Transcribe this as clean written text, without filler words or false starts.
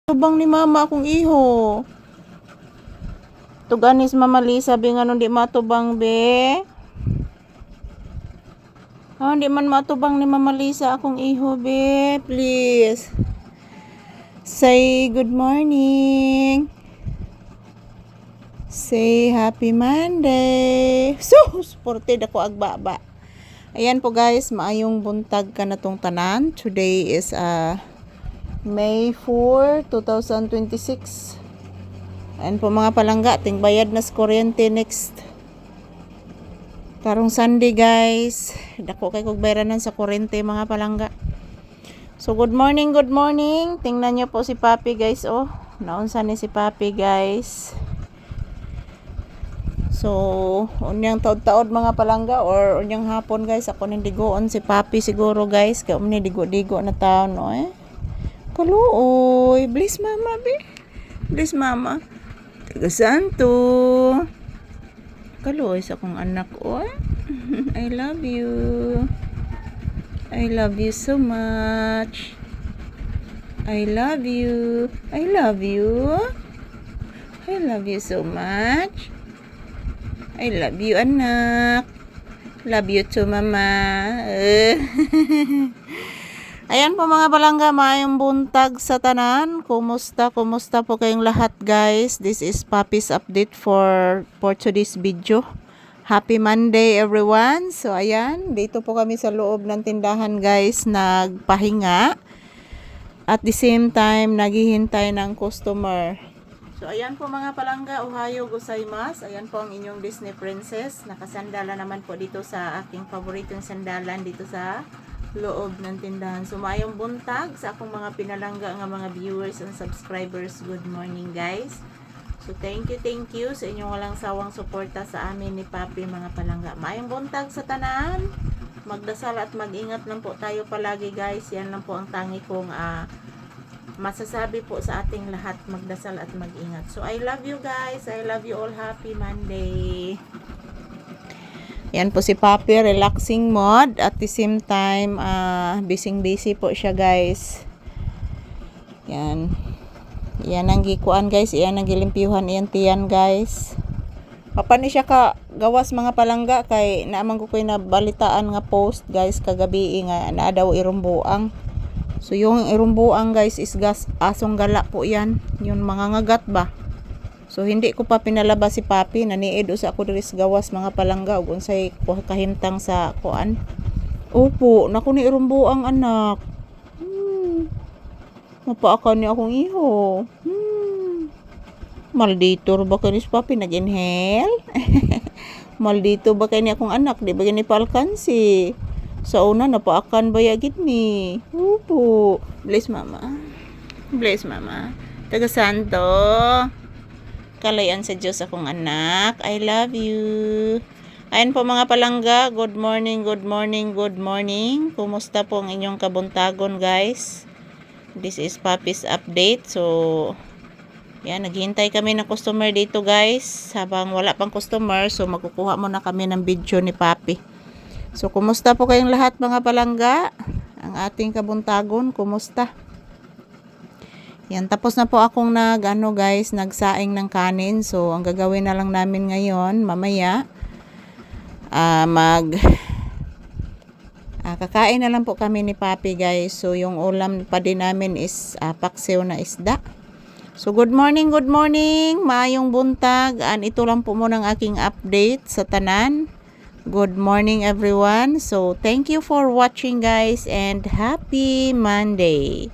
Tubang ni mama akong iho. Tuganis Mama Lisa, be nga di matubang be. Hindi man matubang ni Mama Lisa akong iho be. Please. Say good morning. Say happy Monday. Sus, ported ako agbaba. Ayan po guys, maayong buntag ka na tong tanan. Today is May 4, 2026. Ayan po mga palangga, ting bayad na sa kuryente next. Karong Sunday guys. Dako kay kog bayranan sa kuryente mga palangga. So good morning, good morning. Tingnan nyo po si Papi guys, oh. Naunsa ni si Papi guys. So, unyang taod-taod mga palangga or unyang hapon guys, ako nindigoon si Papi siguro guys. Kaya digo-digo na taon, no eh. Kaluoy, bless mama be. Bless mama. Tiga santo. Kaluoy sa akong anak, oh. I love you. I love you so much. I love you. I love you. I love you so much. I love you, anak. Love you too, mama. Ayan po mga palangga, maayong buntag sa tanan. Kumusta po kayong lahat guys? This is Papi's update for today's video. Happy Monday everyone. So ayan, dito po kami sa loob ng tindahan guys, nagpahinga. At the same time, naghihintay ng customer. So ayan po mga palangga, ohayo gozaimasu. Ayan po ang inyong Disney princess. Nakasandala naman po dito sa aking paboritong sandalan dito sa loob ng tindahan. So maayong buntag sa akong mga pinalangga nga mga viewers and subscribers. Good morning guys. So thank you sa inyong walang sawang suporta sa amin ni Papi mga palangga. Maayong buntag sa tanan. Magdasal at mag-ingat lang po tayo palagi guys. Yan lang po ang tangi kong masasabi po sa ating lahat. Magdasal at mag-ingat. So I love you guys. I love you all. Happy Monday. Yan po si Papi, relaxing mode. At the same time, busy po siya guys. Yan. Yan ang gikuan guys. Yan ang gilimpyuhan. Yan tiyan guys. Papan siya ka gawas mga palangga. Kay naamang ko na balitaan nga post guys kagabi nga na daw irumbuang. So yung irumbuang guys is asong gala po yan. Yung mga ngagat ba. So hindi ko pa pinalabas si Papi, naniid sa ako diri sa gawas mga palangga ug unsay kahimtang sa kuan. Opo, naku ni irumbo ang anak. Mapaakan ni akong iho. Maldito ba kani si Papi nag-inhale? Maldito ba kani akong anak, di ba gani palkansi? Sa una napaakan ba yagid ni? Opo. Bless mama. Bless mama. Taga santo. Kalayan sa Diyos akong anak. I love you. Ayan po mga palangga. Good morning, good morning, good morning. Kumusta po ang inyong kabuntagon guys? This is Papi's update. So, yan. Naghihintay kami ng customer dito guys. Habang wala pang customer. So, magkukuha muna kami ng video ni Papi. So, kumusta po kayong lahat mga palangga? Ang ating kabuntagon. Kumusta? Yan, tapos na po akong nagsaing ng kanin. So, ang gagawin na lang namin ngayon, mamaya, kakain na lang po kami ni Papi guys. So, yung ulam pa din namin is paksiw na isda. So, good morning, good morning. Maayong buntag. Ito lang po muna ang aking update sa tanan. Good morning everyone. So, thank you for watching guys and happy Monday.